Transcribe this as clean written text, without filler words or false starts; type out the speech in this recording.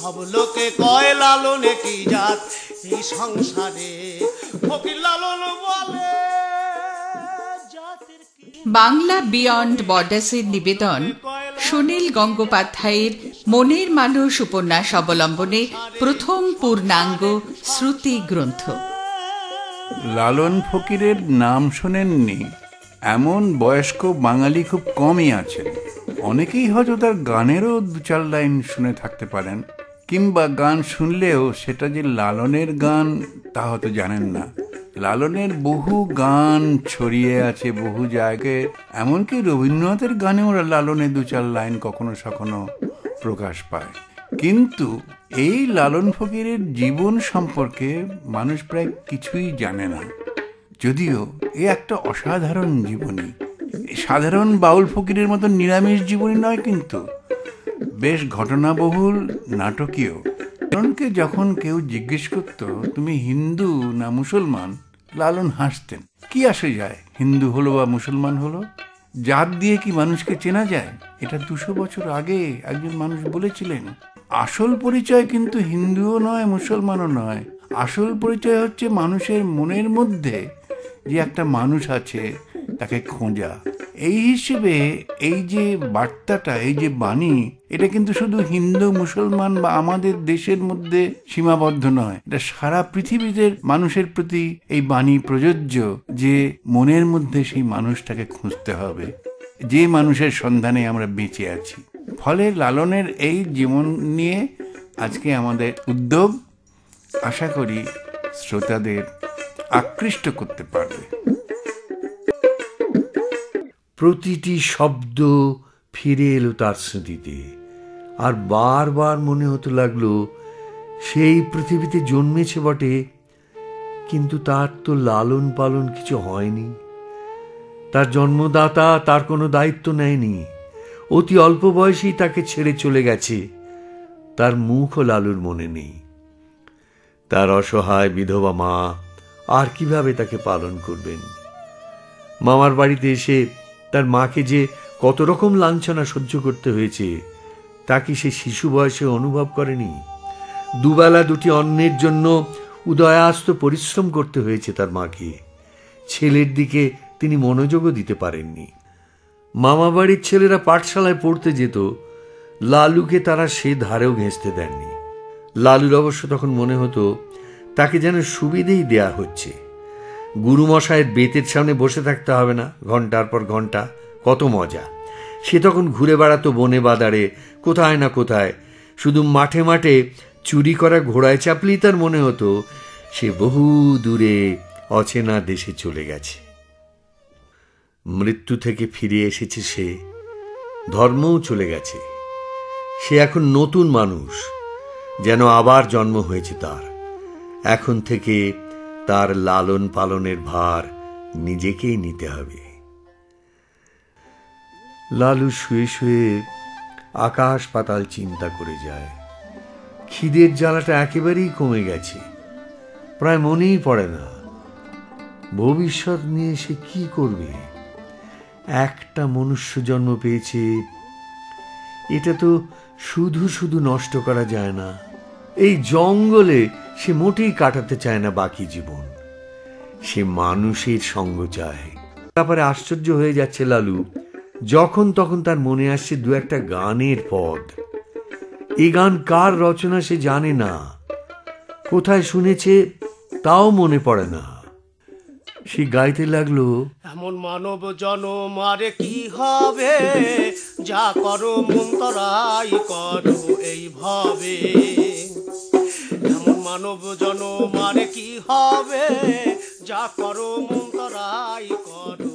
সব লোকে কয় লালনে কি জাত এই সংসারে, ফকির লালন বলে জাতের কি। বাংলা বিয়ন্ড বর্ডার্সের নিবেদন সুনীল গঙ্গোপাধ্যায়ের মনের মানুষ উপন্যাস অবলম্বনে প্রথম পূর্ণাঙ্গ শ্রুতি গ্রন্থ। লালন ফকিরের নাম শোনেননি এমন বয়স্ক বাঙালি খুব কমই আছেন। অনেকেই হয়তো তার গানেরও দু চার লাইন শুনে থাকতে পারেন, কিংবা গান শুনলেও সেটা যে লালনের গান তা হয়তো জানেন না। লালনের বহু গান ছড়িয়ে আছে বহু জায়গায়, এমনকি রবীন্দ্রনাথের গানেও লালনের দু চার লাইন কখনো সখনো প্রকাশ পায়। কিন্তু এই লালন ফকিরের জীবন সম্পর্কে মানুষ প্রায় কিছুই জানে না, যদিও এ একটা অসাধারণ জীবনী। সাধারণ বাউল ফকিরের মতো নিরামিষ জীবনী নয়, কিন্তু বেশ ঘটনাবহুল, নাটকীয়। লালনকে যখন কেউ জিজ্ঞেস করত তুমি হিন্দু না মুসলমান, লালন হাসতেন। কি আসে যায় হিন্দু হলো বা মুসলমান হলো, জাত দিয়ে কি মানুষকে চেনা যায়? এটা 200 বছর আগে একজন মানুষ বলেছিলেন। আসল পরিচয় কিন্তু হিন্দুও নয় মুসলমানও নয়, আসল পরিচয় হচ্ছে মানুষের মনের মধ্যে যে একটা মানুষ আছে তাকে খোঁজা। এই হিসেবে এই যে বার্তাটা, এই যে বাণী, এটা কিন্তু শুধু হিন্দু মুসলমান বা আমাদের দেশের মধ্যে সীমাবদ্ধ নয়, এটা সারা পৃথিবীতে মানুষের প্রতি এই বাণী প্রযোজ্য, যে মনের মধ্যে সেই মানুষটাকে খুঁজতে হবে, যে মানুষের সন্ধানে আমরা বেঁচে আছি। ফলে লালনের এই জীবন নিয়ে আজকে আমাদের উদ্যোগ, আশা করি শ্রোতাদের আকৃষ্ট করতে পারবে। প্রতিটি শব্দ ফিরে এলো তার স্মৃতিতে, আর বারবার মনে হতে লাগলো সেই পৃথিবীতে জন্মেছে বটে, কিন্তু তার তো লালন পালন কিছু হয়নি। তার জন্মদাতা তার কোনো দায়িত্ব নেয়নি, অতি অল্প বয়সেই তাকে ছেড়ে চলে গেছে। তার মুখও লালুর মনে নেই। তার অসহায় বিধবা মা আর কিভাবে তাকে পালন করবেন? মামার বাড়িতে এসে তার মাকে যে কত রকম লাঞ্ছনা সহ্য করতে হয়েছে তা কি সে শিশু বয়সে অনুভব করেনি? দুবেলা দুটি অন্নের জন্য উদয়াস্ত পরিশ্রম করতে হয়েছে তার মাকে। ছেলের দিকে তিনি মনোযোগও দিতে পারেননি। মামা বাড়ির ছেলেরা পাঠশালায় পড়তে যেত, লালুকে তারা সে ধারেও ঘেঁষতে দেননি। লালুর অবশ্য তখন মনে হতো তাকে যেন সুবিধেই দেয়া হচ্ছে। গুরুমশায়ের বেতের সামনে বসে থাকতে হবে না ঘন্টার পর ঘন্টা, কত মজা। সে তখন ঘুরে বেড়াতো বনে বাদারে, কোথায় না কোথায়। শুধু মাঠে মাঠে চুরি করা ঘোড়ায় চাপলেই তার মনে হতো সে বহু দূরে অচেনা দেশে চলে গেছে। মৃত্যু থেকে ফিরে এসেছে সে, ধর্মও চলে গেছে। সে এখন নতুন মানুষ, যেন আবার জন্ম হয়েছে তার। এখন থেকে তার লালন পালনের ভার নিজেকেই নিতে হবে। লালু শুয়ে শুয়ে আকাশ পাতাল চিন্তা করে যায়। খিদের জ্বালাটা একেবারেই কমে গেছে, প্রায় মনেই পড়ে না ভবিষ্যৎ নিয়ে সে কি করবে। একটা মনুষ্য জন্ম পেয়েছে, এটা তো শুধু শুধু নষ্ট করা যায় না। এই জঙ্গলে সে মোটেই কাটাতে চায় না বাকি জীবন। সে মানুষের সঙ্গ চায়। তারপরে আশ্চর্য হয়ে যাচ্ছে লালু, যখন তখন তার মনে আসছে দু একটা গানের পদ। এই গান কার রচনা সে জানে না, কোথায় শুনেছে তাও মনে পড়ে না। সে গাইতে লাগলো, এমন মানব জনম আর কি হবে, যা করো মন তরাই করো এইভাবে। এমন মানব জনম আর কি হবে, যা করো মন তরাই করো